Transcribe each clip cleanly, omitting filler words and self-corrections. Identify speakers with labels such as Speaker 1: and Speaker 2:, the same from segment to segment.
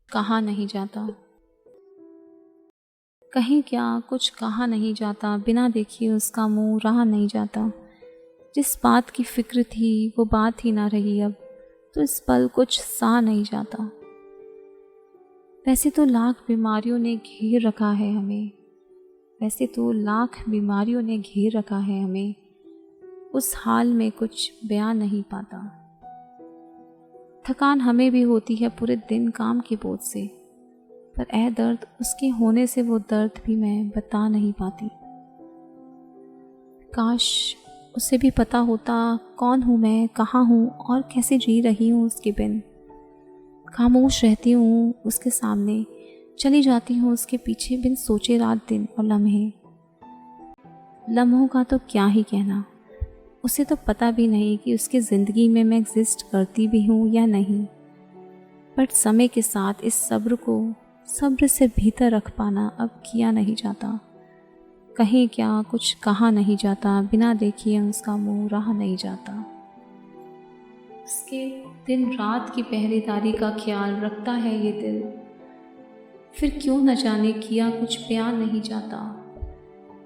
Speaker 1: कहा नहीं जाता। कहीं क्या कुछ कहा नहीं जाता, बिना देखे उसका मुंह रहा नहीं जाता। जिस बात की फिक्र थी वो बात ही ना रही अब, तो इस पल कुछ सहा नहीं जाता। वैसे तो लाख बीमारियों ने घेर रखा है हमें, वैसे तो लाख बीमारियों ने घेर रखा है हमें, उस हाल में कुछ बयान नहीं पाता। थकान हमें भी होती है पूरे दिन काम के बोझ से, पर ऐ दर्द उसके होने से वो दर्द भी मैं बता नहीं पाती। काश उसे भी पता होता कौन हूँ मैं, कहाँ हूँ और कैसे जी रही हूँ उसके बिन। खामोश रहती हूँ उसके सामने, चली जाती हूँ उसके पीछे बिन सोचे रात दिन और लम्हों का तो क्या ही कहना। उसे तो पता भी नहीं कि उसकी ज़िंदगी में मैं एग्जिस्ट करती भी हूँ या नहीं। बट समय के साथ इस सब्र को सब्र से भीतर रख पाना अब किया नहीं जाता। कहीं क्या कुछ कहा नहीं जाता, बिना देखिए उसका मुंह रहा नहीं जाता। उसके दिन रात की पहरेदारी का ख्याल रखता है ये दिल, फिर क्यों न जाने किया कुछ बयान नहीं जाता।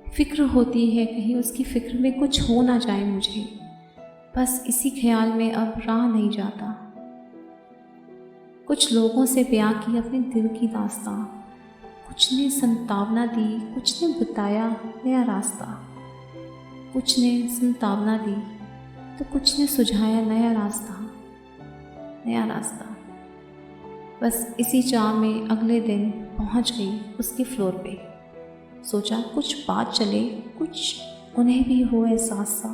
Speaker 1: फिक्र होती है कहीं उसकी फिक्र में कुछ हो ना जाए मुझे, बस इसी ख्याल में अब रहा नहीं जाता। कुछ लोगों से बयां की अपने दिल की दास्तां, कुछ ने संतावना दी, कुछ ने बताया नया रास्ता। कुछ ने संतावना दी तो कुछ ने सुझाया नया रास्ता, नया रास्ता। बस इसी चाह में अगले दिन पहुंच गई उसके फ्लोर पे। सोचा कुछ बात चले, कुछ उन्हें भी हो एहसास सा।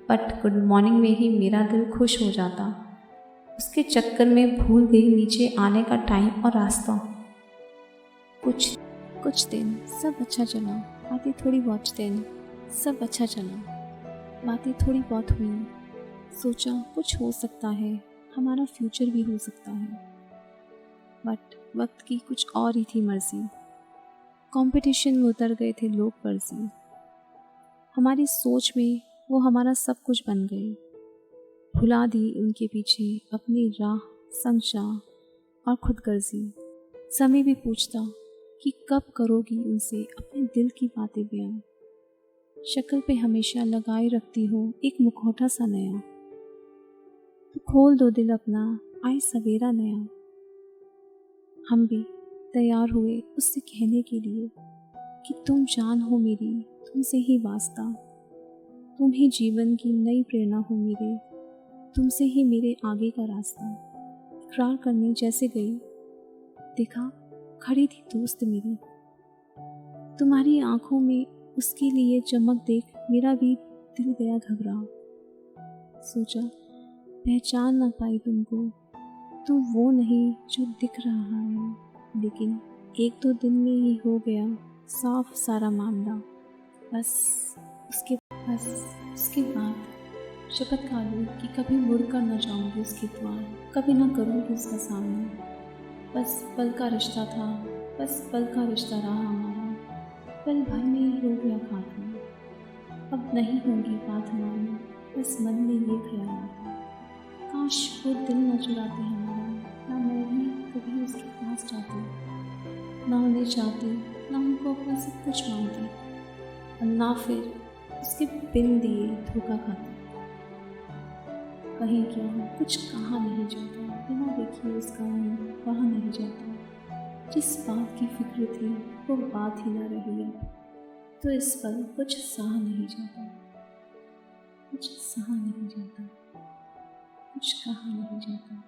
Speaker 1: बट गुड मॉर्निंग में ही मेरा दिल खुश हो जाता। उसके चक्कर में भूल गई नीचे आने का टाइम और रास्ता। कुछ दिन सब अच्छा चला, बातें थोड़ी बहुत दिन सब अच्छा चला, बातें थोड़ी बहुत हुई। सोचा कुछ हो सकता है, हमारा फ्यूचर भी हो सकता है। बट वक्त की कुछ और ही थी मर्जी। कंपटीशन में उतर गए थे लोग फर्जी। हमारी सोच में वो हमारा सब कुछ बन गए। भुला दी उनके पीछे अपनी राह, संशा और खुदगर्जी। समय भी पूछता कि कब करोगी उनसे अपने दिल की बातें बयां। शक्ल पे हमेशा लगाए रखती हो एक मुखौटा सा नया। तो खोल दो दिल अपना, आए सवेरा नया। हम भी तैयार हुए उससे कहने के लिए कि तुम जान हो मेरी, तुमसे ही वास्ता। तुम ही जीवन की नई प्रेरणा हो मेरे, तुमसे ही मेरे आगे का रास्ता। इकरार करने जैसे गई, देखा खड़ी थी दोस्त मेरी। तुम्हारी आंखों में उसके लिए चमक देख मेरा भी दिल गया घबरा। सोचा पहचान ना पाई तुमको, तुम वो नहीं जो दिख रहा है। लेकिन एक दो दिन में ही हो गया साफ सारा मामला। बस उसके बाद शपथ खा ली कि कभी मुड़कर न जाऊंगी उसके द्वार, कभी ना करूंगी उसका सामना। बस पल का रिश्ता था, बस पल का रिश्ता रहा हमारा, पल भर में ही हो गया खात्मा। अब नहीं होगी बात हमारी, बस मन में ये ख्याल आता, काश वो दिल न चुराते हमारा, ना मैं भी कभी उसके पास जाती, ना उन्हें चाहती, ना उनको अपना सब कुछ मानती, और ना फिर उसके बिन दिए धोखा खाती। कहीं क्या कुछ कहा नहीं जाता, बिना देखे उसका मुंह वहाँ नहीं जाता। जिस बात की फिक्र थी वो बात ही ना रही अब, तो इस पल कुछ सहा नहीं जाता, कुछ सहा नहीं जाता, कुछ कहा नहीं जाता।